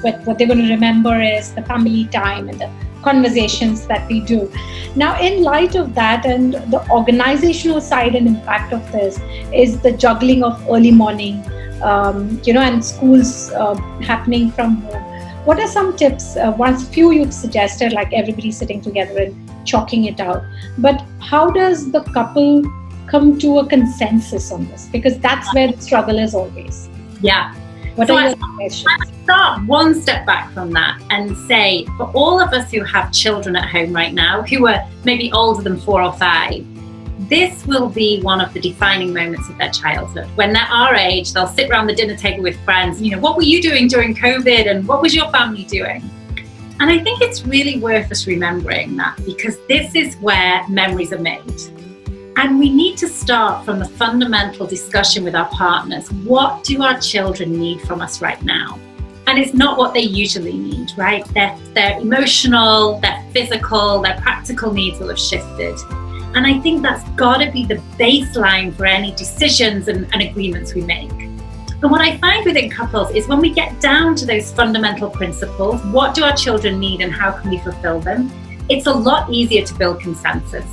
But what they're going to remember is the family time and the conversations that we do. Now, in light of that and the organizational side and impact of this is the juggling of early morning, and schools happening from home. What are some tips? Few you've suggested, like everybody sitting together and chalking it out. But how does the couple come to a consensus on this? Because that's where the struggle is always. Yeah. What are your suggestions? I start one step back from that and say, for all of us who have children at home right now, who are maybe older than 4 or 5, this will be one of the defining moments of their childhood. When they're our age, they'll sit around the dinner table with friends. What were you doing during COVID? And what was your family doing? And I think it's really worth us remembering that, because this is where memories are made. And we need to start from the fundamental discussion with our partners. What do our children need from us right now? And it's not what they usually need, right? Their emotional, their physical, their practical needs will have shifted. And I think that's got to be the baseline for any decisions and agreements we make. And what I find within couples is when we get down to those fundamental principles, what do our children need and how can we fulfill them? It's a lot easier to build consensus.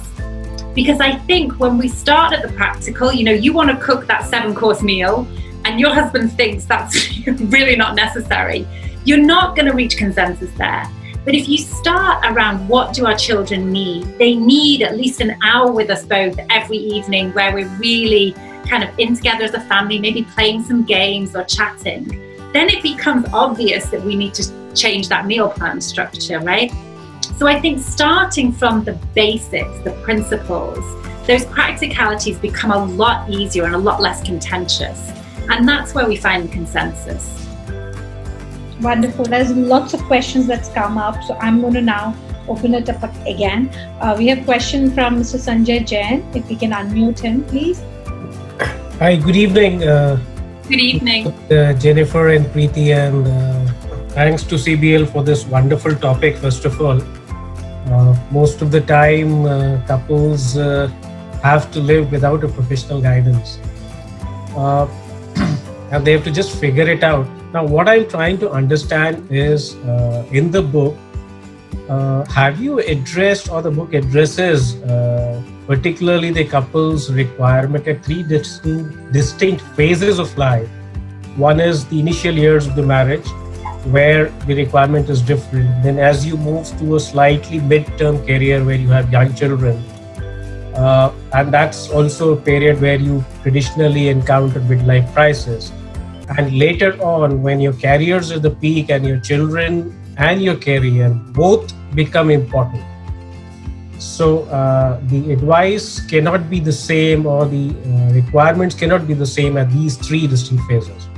Because I think when we start at the practical, you want to cook that 7-course meal and your husband thinks that's really not necessary, you're not going to reach consensus there. But if you start around what do our children need, they need at least an hour with us both every evening where we're really kind of in together as a family, maybe playing some games or chatting. Then it becomes obvious that we need to change that meal plan structure, right? So I think starting from the basics, the principles, those practicalities become a lot easier and a lot less contentious. And that's where we find the consensus. Wonderful. There's lots of questions that's come up. So I'm going to now open it up again. We have a question from Mr. Sanjay Jain. If we can unmute him, please. Hi, good evening. Good evening. Jennifer and Priti, and thanks to CBL for this wonderful topic, first of all. Most of the time, couples have to live without a professional guidance. and they have to just figure it out. Now, what I'm trying to understand is in the book, have you addressed, or the book addresses particularly the couple's requirement at three distinct phases of life? One is the initial years of the marriage, where the requirement is different. Then as you move to a slightly mid-term career where you have young children, and that's also a period where you traditionally encounter midlife crisis. And later on, when your careers are the peak and your children and your career both become important. So the advice cannot be the same, or the requirements cannot be the same at these three distinct phases.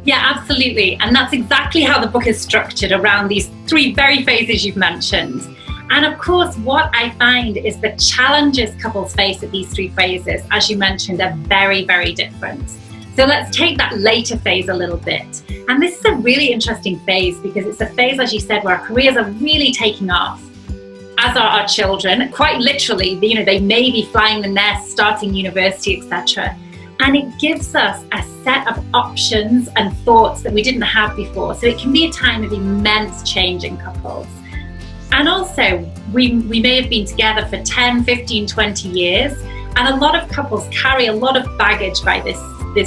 Yeah, absolutely. And that's exactly how the book is structured, around these three very phases you've mentioned. And of course, what I find is the challenges couples face at these three phases, as you mentioned, are very, very different. So let's take that later phase a little bit. And this is a really interesting phase, because it's a phase, as you said, where our careers are really taking off, as are our children. Quite literally, they may be flying the nest, starting university, etc. And it gives us a set of options and thoughts that we didn't have before. So it can be a time of immense change in couples. And also, we may have been together for 10, 15, 20 years. And a lot of couples carry a lot of baggage by this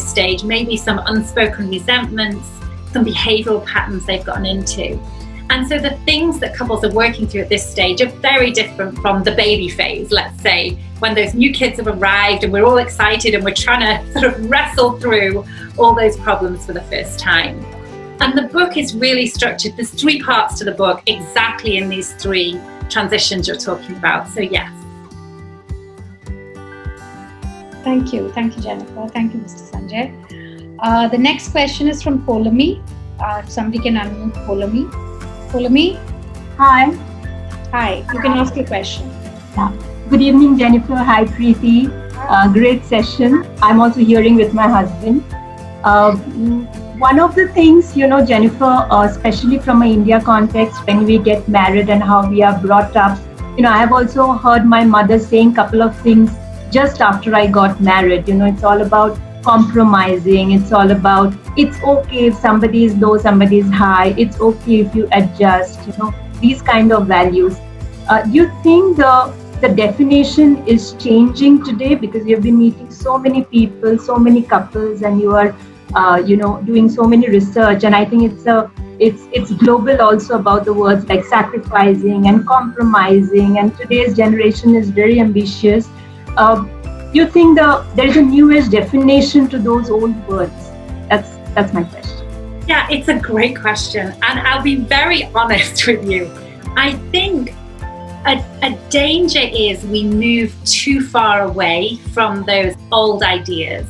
stage, maybe some unspoken resentments, some behavioral patterns they've gotten into. And so the things that couples are working through at this stage are very different from the baby phase, let's say, when those new kids have arrived and we're all excited and we're trying to sort of wrestle through all those problems for the first time. And the book is really structured. There's three parts to the book, exactly in these three transitions you're talking about. So yes. Thank you, Jennifer. Thank you, Mr. Sanjay. The next question is from Polami. Somebody can unmute Polami. Polami? Hi. Hi, you can ask your question. Good evening, Jennifer. Hi, Priti. Great session. I'm also hearing with my husband. One of the things, Jennifer, especially from an India context, when we get married and how we are brought up, I have also heard my mother saying a couple of things just after I got married. It's all about compromising. It's all about, it's okay if somebody is low, somebody is high. It's okay if you adjust, these kind of values. Do you think the definition is changing today, because you've been meeting so many people, so many couples, and you are, doing so many research, and I think it's global also about the words like sacrificing and compromising, and today's generation is very ambitious. Do you think there is a new age definition to those old words? That's my question. Yeah, it's a great question, and I'll be very honest with you. I think a danger is we move too far away from those old ideas,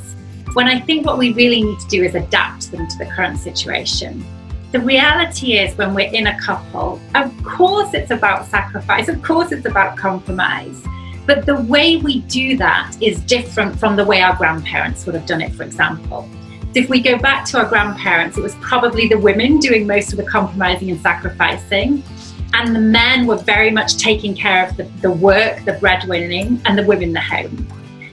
when I think what we really need to do is adapt them to the current situation. The reality is, when we're in a couple, of course it's about sacrifice, of course it's about compromise, but the way we do that is different from the way our grandparents would have done it, for example. If we go back to our grandparents, it was probably the women doing most of the compromising and sacrificing, and the men were very much taking care of the work, the breadwinning, and the women the home.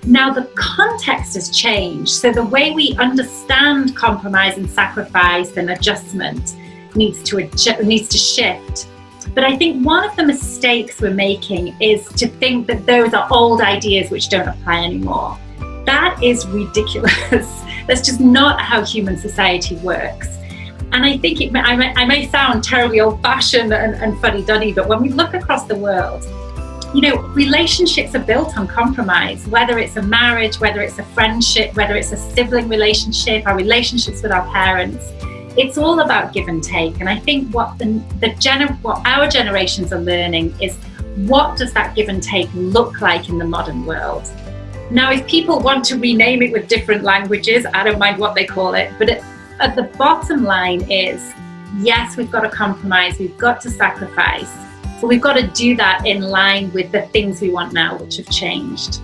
Now the context has changed, so the way we understand compromise and sacrifice and adjustment needs to shift. But I think one of the mistakes we're making is to think that those are old ideas which don't apply anymore. That is ridiculous. That's just not how human society works. And I think I may sound terribly old-fashioned and fuddy-duddy, but when we look across the world, relationships are built on compromise, whether it's a marriage, whether it's a friendship, whether it's a sibling relationship, our relationships with our parents. It's all about give and take. And I think what our generations are learning is, what does that give and take look like in the modern world? Now, if people want to rename it with different languages, I don't mind what they call it, but at the bottom line is, yes, we've got to compromise, we've got to sacrifice, but we've got to do that in line with the things we want now, which have changed.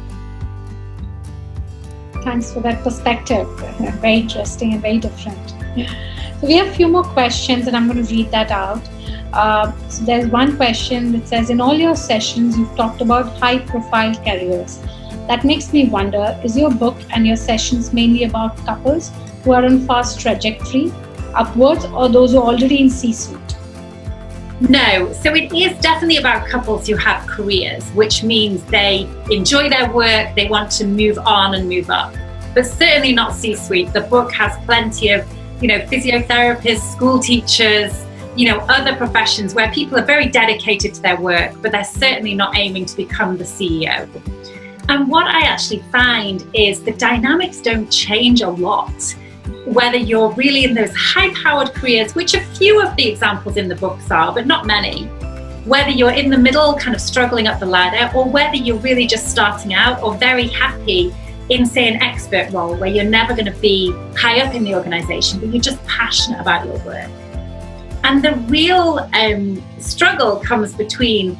Thanks for that perspective. Very interesting and very different. So we have a few more questions, and I'm going to read that out. So there's one question that says, in all your sessions, you've talked about high-profile careers. That makes me wonder, is your book and your sessions mainly about couples who are on fast trajectory upwards, or those who are already in C-suite? No, so it is definitely about couples who have careers, which means they enjoy their work, they want to move on and move up, but certainly not C-suite. The book has plenty of, physiotherapists, school teachers, other professions where people are very dedicated to their work, but they're certainly not aiming to become the CEO. And what I actually find is the dynamics don't change a lot. Whether you're really in those high-powered careers, which a few of the examples in the books are, but not many, whether you're in the middle, kind of struggling up the ladder, or whether you're really just starting out or very happy in, say, an expert role where you're never going to be high up in the organization, but you're just passionate about your work. And the real struggle comes between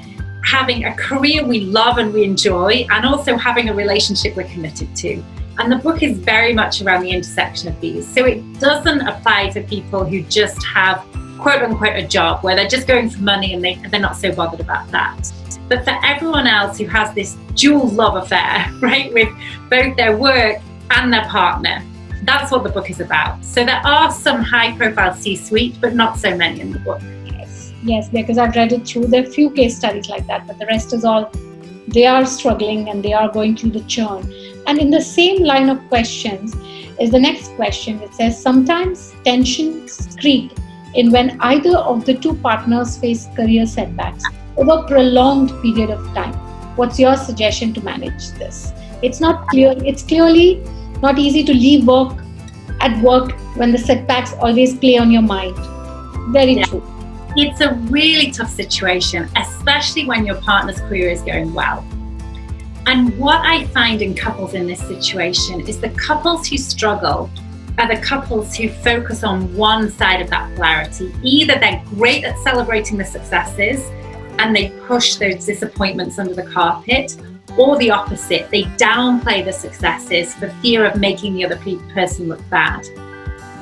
having a career we love and we enjoy, and also having a relationship we're committed to. And the book is very much around the intersection of these. So it doesn't apply to people who just have, quote unquote, a job where they're just going for money and they're not so bothered about that. But for everyone else who has this dual love affair, right, with both their work and their partner, that's what the book is about. So there are some high-profile C-suite, but not so many in the book. Yes, because I've read it through. There are a few case studies like that, but the rest is all, they are struggling and they are going through the churn. And in the same line of questions is the next question. It says, sometimes tensions creep in when either of the two partners face career setbacks over a prolonged period of time. What's your suggestion to manage this? It's not clear. It's clearly not easy to leave work at work when the setbacks always play on your mind. Very true. It's a really tough situation, especially when your partner's career is going well. And what I find in couples in this situation is the couples who struggle are the couples who focus on one side of that polarity. Either they're great at celebrating the successes and they push those disappointments under the carpet, or the opposite, they downplay the successes for fear of making the other person look bad.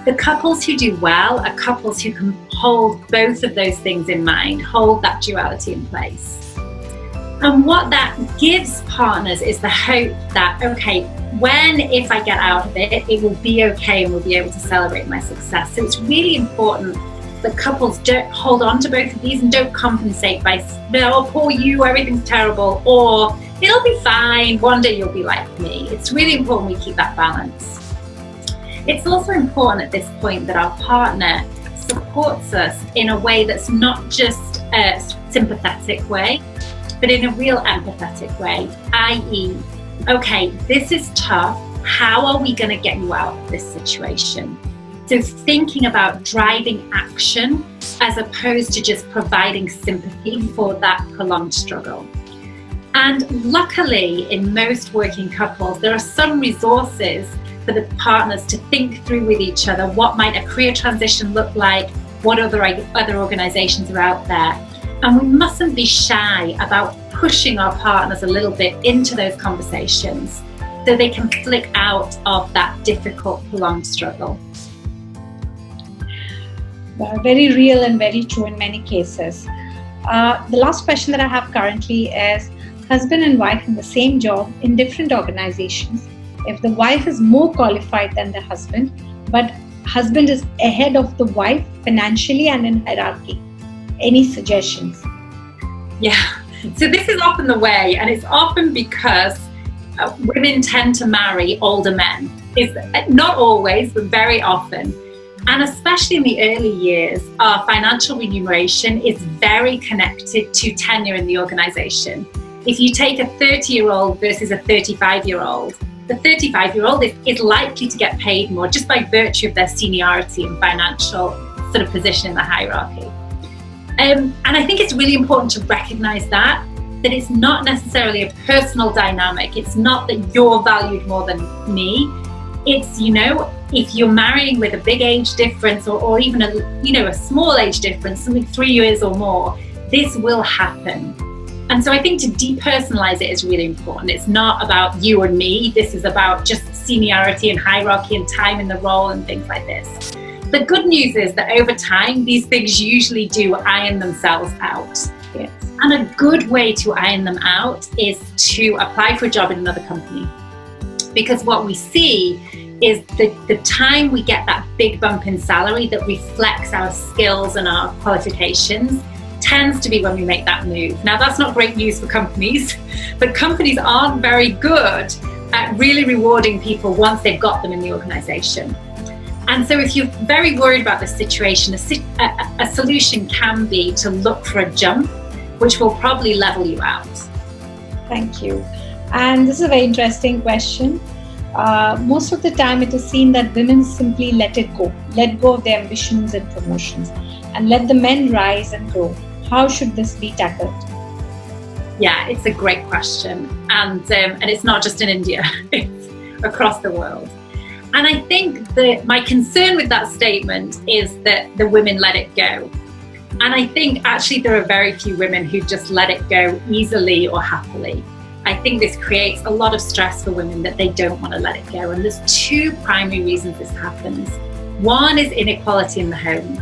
The couples who do well are couples who can hold both of those things in mind, hold that duality in place. And what that gives partners is the hope that, okay, if I get out of it, it will be okay and we'll be able to celebrate my success. So it's really important that couples don't hold on to both of these and don't compensate by, oh, poor you, everything's terrible, or it'll be fine, one day you'll be like me. It's really important we keep that balance. It's also important at this point that our partner supports us in a way that's not just a sympathetic way, but in a real empathetic way, i.e., okay, this is tough, how are we going to get you out of this situation? So thinking about driving action as opposed to just providing sympathy for that prolonged struggle. And luckily, in most working couples, there are some resources for the partners to think through with each other. What might a career transition look like? What other organizations are out there? And we mustn't be shy about pushing our partners a little bit into those conversations so they can flick out of that difficult, prolonged struggle. Well, very real and very true in many cases. The last question that I have currently is, husband and wife in the same job in different organizations. If the wife is more qualified than the husband, but husband is ahead of the wife financially and in hierarchy, any suggestions? Yeah, so this is often the way, and it's often because women tend to marry older men. It's not always, but very often. And especially in the early years, our financial remuneration is very connected to tenure in the organization. If you take a 30-year-old versus a 35-year-old, the 35-year-old is likely to get paid more just by virtue of their seniority and financial sort of position in the hierarchy. And I think it's really important to recognize that it's not necessarily a personal dynamic. It's not that you're valued more than me. It's, if you're marrying with a big age difference or even a small age difference, something 3 years or more, this will happen. And so I think to depersonalize it is really important. It's not about you and me. This is about just seniority and hierarchy and time in the role and things like this. The good news is that over time, these things usually do iron themselves out. Yes. And a good way to iron them out is to apply for a job in another company. Because what we see is the time we get that big bump in salary that reflects our skills and our qualifications tends to be when we make that move. Now, that's not great news for companies, but companies aren't very good at really rewarding people once they've got them in the organization. And so if you're very worried about this situation, a solution can be to look for a jump, which will probably level you out. Thank you. And this is a very interesting question. Most of the time it is seen that women simply let go of their ambitions and promotions, and let the men rise and grow. How should this be tackled? Yeah, it's a great question. And it's not just in India, it's across the world. And I think that my concern with that statement is that the women let it go. And I think actually there are very few women who just let it go easily or happily. I think this creates a lot of stress for women that they don't want to let it go. And there's two primary reasons this happens. One is inequality in the home.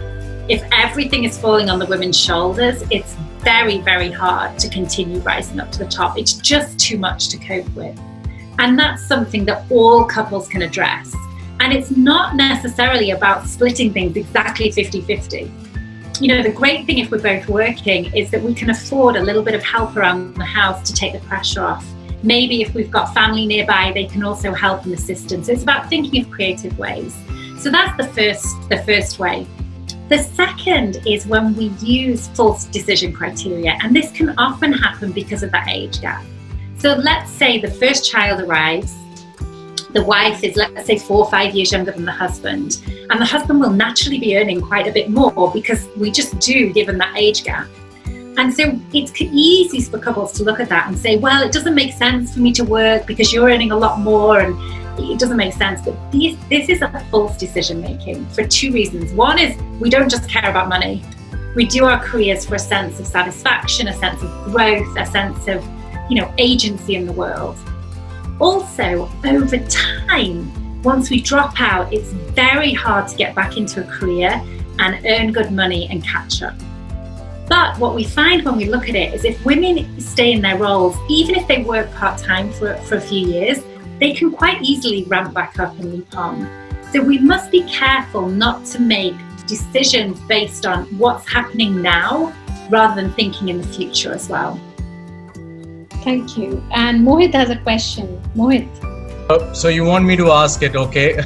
If everything is falling on the women's shoulders, it's very, very hard to continue rising up to the top. It's just too much to cope with. And that's something that all couples can address. And it's not necessarily about splitting things exactly 50-50. You know, the great thing if we're both working is that we can afford a little bit of help around the house to take the pressure off. Maybe if we've got family nearby, they can also help and assist. So it's about thinking of creative ways. So that's the first way. The second is when we use false decision criteria, and this can often happen because of that age gap. So let's say the first child arrives, the wife is, let's say, 4 or 5 years younger than the husband, and the husband will naturally be earning quite a bit more because we just do, given that age gap. And so it's easy for couples to look at that and say, well, it doesn't make sense for me to work because you're earning a lot more, and it doesn't make sense. But this is a false decision making for two reasons. One is we don't just care about money. We do our careers for a sense of satisfaction, a sense of growth, a sense of, you know, agency in the world. Also, over time, once we drop out, it's very hard to get back into a career and earn good money and catch up. But what we find when we look at it is if women stay in their roles, even if they work part-time for a few years, they can quite easily ramp back up and leap on. So we must be careful not to make decisions based on what's happening now rather than thinking in the future as well. Thank you. And Mohit has a question. Mohit. So you want me to ask it, okay?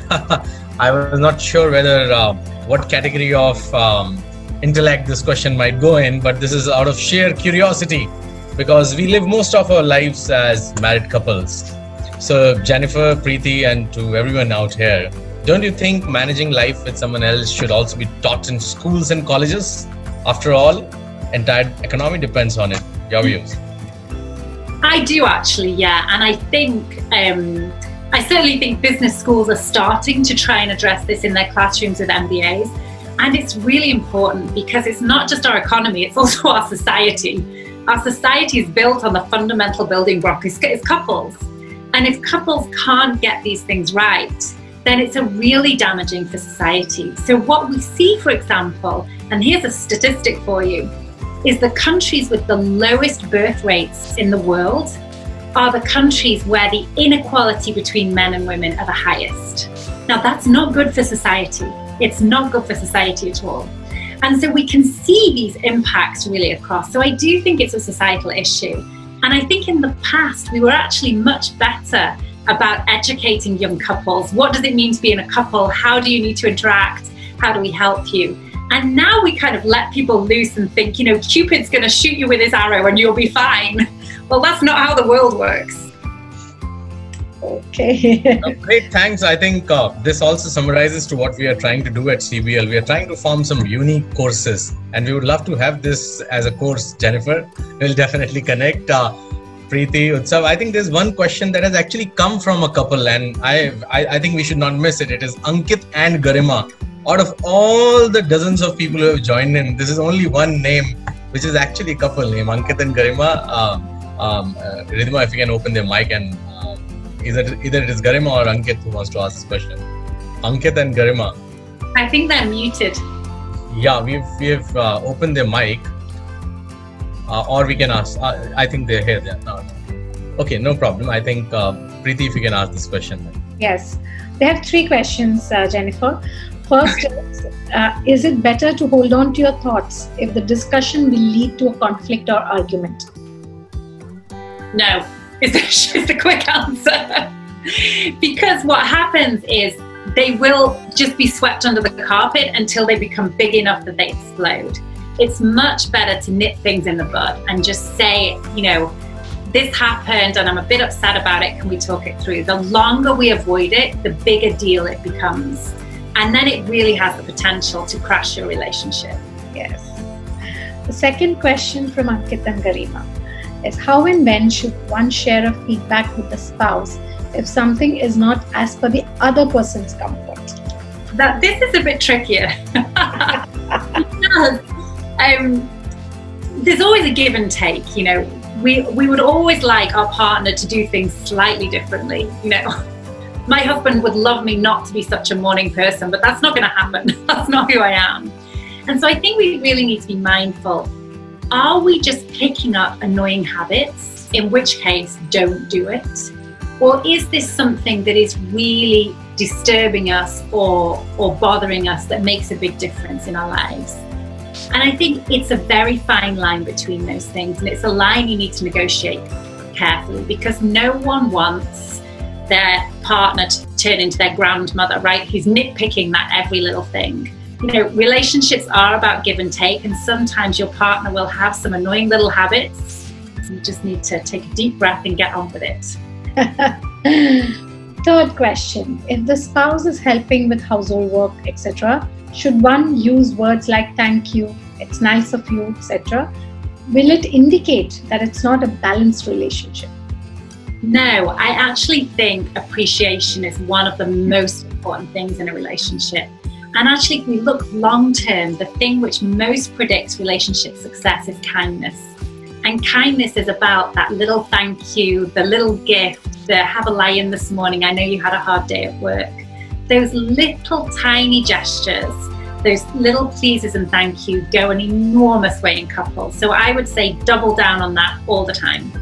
I was not sure whether what category of intellect this question might go in, but this is out of sheer curiosity because we live most of our lives as married couples. So Jennifer, Priti, and to everyone out here, don't you think managing life with someone else should also be taught in schools and colleges? After all, entire economy depends on it. Your views? I do actually, yeah. And I think, I certainly think business schools are starting to try and address this in their classrooms with MBAs. And it's really important because it's not just our economy, it's also our society. Our society is built on the fundamental building block, it's couples. And if couples can't get these things right, then it's a really damaging for society. So what we see, for example, and here's a statistic for you, is the countries with the lowest birth rates in the world are the countries where the inequality between men and women are the highest. Now that's not good for society. It's not good for society at all. And so we can see these impacts really across. So I do think it's a societal issue. And I think in the past, we were actually much better about educating young couples. What does it mean to be in a couple? How do you need to interact? How do we help you? And now we kind of let people loose and think, you know, Cupid's going to shoot you with his arrow and you'll be fine. Well, that's not how the world works. Okay. Great, thanks. I think this also summarizes to what we are trying to do at CBL. We are trying to form some unique courses, and we would love to have this as a course. Jennifer, we'll definitely connect. Priti, Utsav, I think there's one question that has actually come from a couple, and I think we should not miss it. It is Ankit and Garima. Out of all the dozens of people who have joined in, this is only one name, which is actually a couple name, Ankit and Garima. Ridhima, if you can open their mic, and either it is Garima or Ankit who wants to ask this question. Ankit and Garima. I think they're muted. Yeah, we've opened their mic, or we can ask. I think they're here. No. Okay, no problem. I think Priti, if you can ask this question. Yes. They have 3 questions, Jennifer. First is it better to hold on to your thoughts if the discussion will lead to a conflict or argument? No, is the quick answer. Because what happens is they will just be swept under the carpet until they become big enough that they explode. It's much better to nip things in the bud and just say, you know, this happened and I'm a bit upset about it. Can we talk it through? The longer we avoid it, the bigger deal it becomes. And then it really has the potential to crash your relationship. Yes. The second question from Ankit and Garima is how and when should one share a feedback with the spouse if something is not as per the other person's comfort? This is a bit trickier. Because there's always a give and take, you know. We would always like our partner to do things slightly differently, you know. My husband would love me not to be such a morning person, but that's not going to happen. That's not who I am. And so I think we really need to be mindful. Are we just picking up annoying habits? In which case, don't do it. Or is this something that is really disturbing us or bothering us that makes a big difference in our lives? And I think it's a very fine line between those things. And it's a line you need to negotiate carefully because no one wants their partner to turn into their grandmother, right? Who's nitpicking that every little thing. You know, relationships are about give and take, and sometimes your partner will have some annoying little habits. You just need to take a deep breath and get on with it. Third question, if the spouse is helping with household work, etc., should one use words like thank you, it's nice of you, etc.? Will it indicate that it's not a balanced relationship? No, I actually think appreciation is one of the most important things in a relationship. And actually, if we look long term, the thing which most predicts relationship success is kindness. And kindness is about that little thank you, the little gift, the have a lie-in this morning, I know you had a hard day at work. Those little tiny gestures, those little pleases and thank you go an enormous way in couples. So I would say double down on that all the time.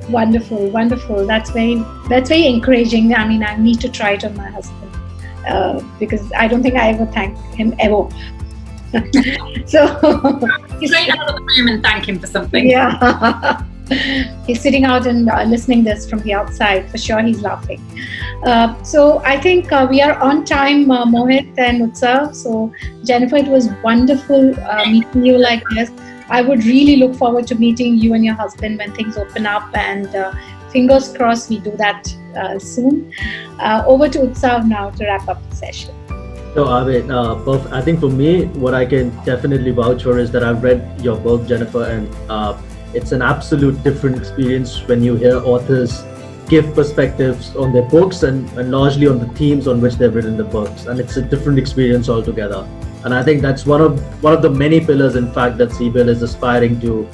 Wonderful, wonderful. That's very encouraging. I mean, I need to try it on my husband because I don't think I ever thank him ever. So he's right out of the room and thank him for something. Yeah. He's sitting out and listening this from the outside. For sure, he's laughing. So I think we are on time, Mohit and Utsav. So Jennifer, it was wonderful meeting you like this. I would really look forward to meeting you and your husband when things open up, and fingers crossed we do that soon. Over to Utsav now to wrap up the session. So I think for me, what I can definitely vouch for is that I've read your book, Jennifer, and it's an absolute different experience when you hear authors give perspectives on their books and largely on the themes on which they've written the books, and it's a different experience altogether. And I think that's one of the many pillars, in fact, that CBL is aspiring to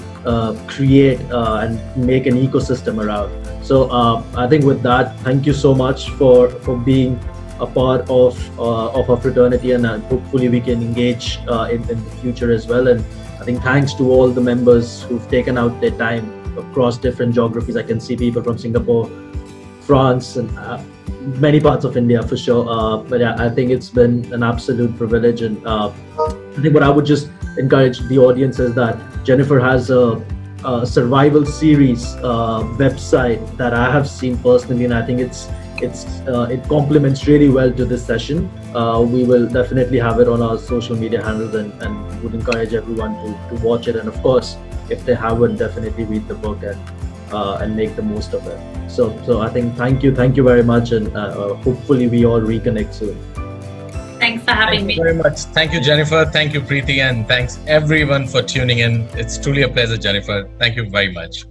create and make an ecosystem around. So I think with that, thank you so much for being a part of our fraternity, and hopefully we can engage in the future as well. And I think thanks to all the members who've taken out their time across different geographies. I can see people from Singapore, France, and many parts of India for sure. But yeah, I think it's been an absolute privilege. And I think what I would just encourage the audience is that Jennifer has a survival series website that I have seen personally, and I think it complements really well to this session. We will definitely have it on our social media handles, and would encourage everyone to watch it. And of course, if they haven't, definitely read the book and make the most of it. So I think thank you very much, and hopefully we all reconnect soon. Thanks for having me. Thank you very much. Thank you, Jennifer. Thank you, Preeti, and thanks everyone for tuning in. It's truly a pleasure, Jennifer. Thank you very much.